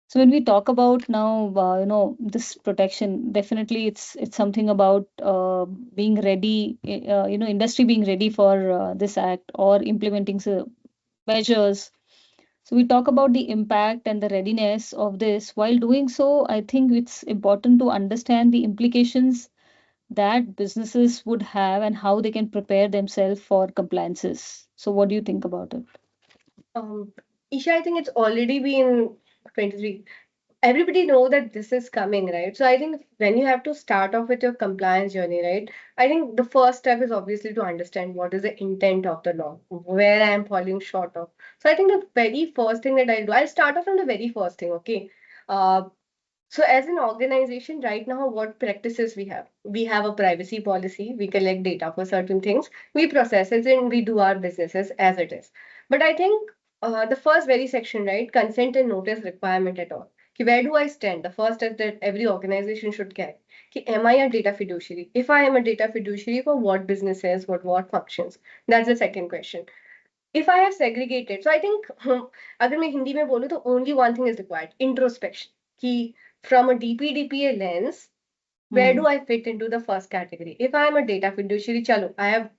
So when we talk about now, this protection, definitely it's something about being ready, industry being ready for this act or implementing measures. So we talk about the impact and the readiness of this. While doing so, I think it's important to understand the implications that businesses would have and how they can prepare themselves for compliances. So what do you think about it? Um, Isha, I think it's already been 23. Everybody know that this is coming, right? So I think when you have to start off with your compliance journey, right? I think the first step is obviously to understand what is the intent of the law, where I am falling short of. So I think the very first thing that I'll do, I'll start off from the very first thing, okay? Uh, so as an organization right now, what practices we have? We have a privacy policy. We collect data for certain things. We process it and we do our businesses as it is. But I think the first very section, right? Consent and notice requirement at all. Where do I stand? The first step that every organization should get. Am I a data fiduciary? If I am a data fiduciary, for what businesses, what functions? That's the second question. If I have segregated, so I think अगर मैं हिंदी में बोलूँ तो only one thing is required, introspection. कि from a DPDPA lens, where do Hmm. I fit into the first category? If I am a data fiduciary, chalo, I have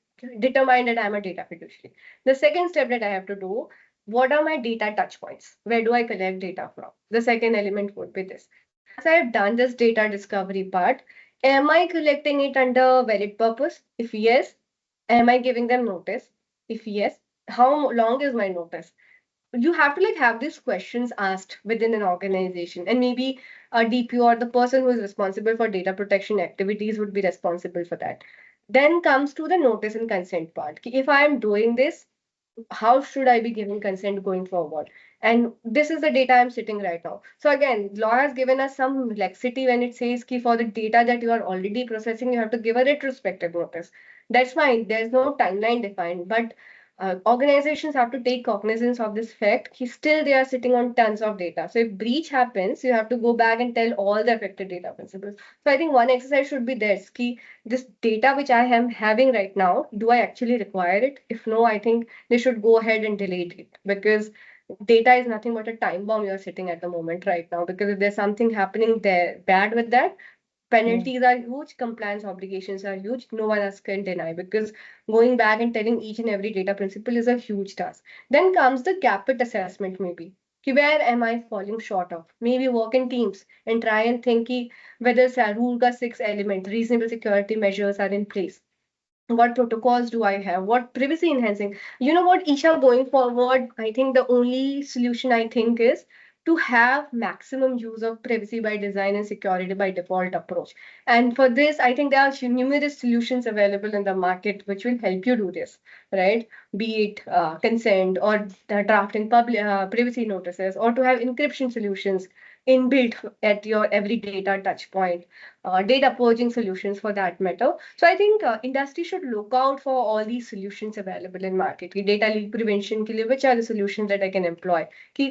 determined that I am a data fiduciary. The second step that I have to do, what are my data touch points? Where do I collect data from? The second element would be this. Once I have done this data discovery part, am I collecting it under valid purpose? If yes, am I giving them notice? If yes, how long is my notice? You have to like have these questions asked within an organization, and maybe a DPO or the person who is responsible for data protection activities would be responsible for that. Then comes to the notice and consent part. If I am doing this, how should I be giving consent going forward? And this is the data I'm sitting right now. So again, law has given us some laxity when it says ki for the data that you are already processing, you have to give a retrospective notice. That's fine. There's no timeline defined, but organizations have to take cognizance of this fact. Still, they are sitting on tons of data. So if breach happens, you have to go back and tell all the affected data principals. So I think one exercise should be this: ki this data which I am having right now, do I actually require it? If no, I think they should go ahead and delete it, because data is nothing but a time bomb you're sitting at the moment right now. Because if there's something happening there bad with that, Yeah. penalties are huge, compliance obligations are huge. No one else can deny, because going back and telling each and every data principle is a huge task. Then comes the gap fit assessment, maybe. Where am I falling short of? Maybe work in teams and try and think whether rule ka six element, reasonable security measures are in place. What protocols do I have? What privacy enhancing? You know what, Isha, going forward, I think the only solution I think is to have maximum use of privacy by design and security by default approach. And for this, I think there are numerous solutions available in the market which will help you do this, right? Be it consent or drafting public privacy notices, or to have encryption solutions inbuilt at your every data touch point, data purging solutions for that matter. So I think industry should look out for all these solutions available in market. कि data leak prevention के लिए which are the solutions that I can employ? कि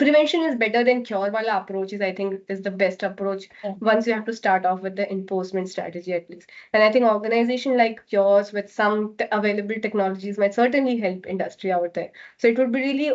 prevention is better than cure wala approach is, I think, is the best approach Yeah. once you have to start off with the enforcement strategy at least. And I think organization like yours with some available technologies might certainly help industry out there. So it would be really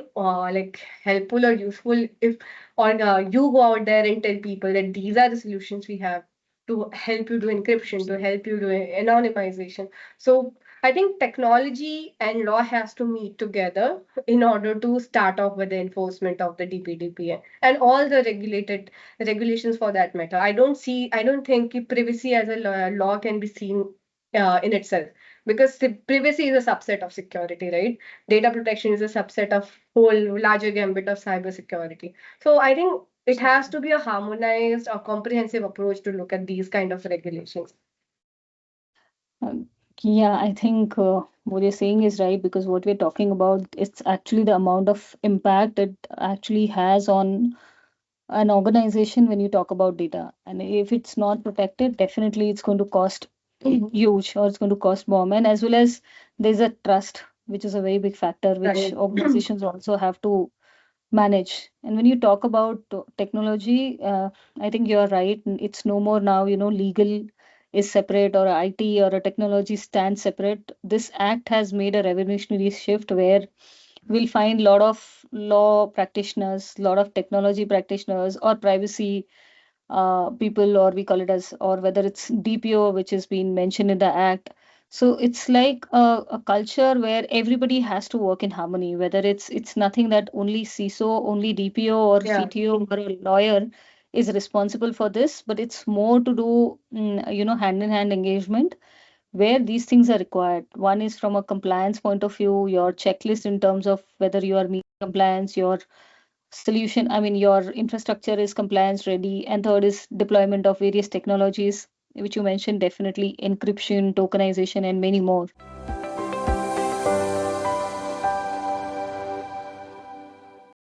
like helpful or useful if or you go out there and tell people that these are the solutions we have to help you do encryption, to help you do anonymization. So I think technology and law has to meet together in order to start off with the enforcement of the DPDPA and all the regulated regulations for that matter. I don't think privacy as a law can be seen in itself, because privacy is a subset of security, right? Data protection is a subset of whole larger gambit of cybersecurity. So I think it has to be a harmonized or comprehensive approach to look at these kind of regulations. Um, yeah, I think what you're saying is right, because what we're talking about, it's actually the amount of impact it actually has on an organization when you talk about data. And if it's not protected, definitely it's going to cost huge, or it's going to cost more. And as well as there's a trust, which is a very big factor, which Right. organizations also have to manage. And when you talk about technology, I think you're right. It's no more now, legal is separate, or IT or a technology stands separate. This act has made a revolutionary shift where we'll find a lot of law practitioners, a lot of technology practitioners, or privacy people, or we call it as, or whether it's DPO, which has been mentioned in the act. So it's like a culture where everybody has to work in harmony, whether it's nothing that only CISO, only DPO or Yeah. CTO or a lawyer is responsible for this, but it's more to do, hand in hand engagement where these things are required. One is from a compliance point of view, your checklist in terms of whether you are meeting compliance, your solution, I mean, your infrastructure is compliance ready. And third is deployment of various technologies, which you mentioned, definitely encryption, tokenization, and many more.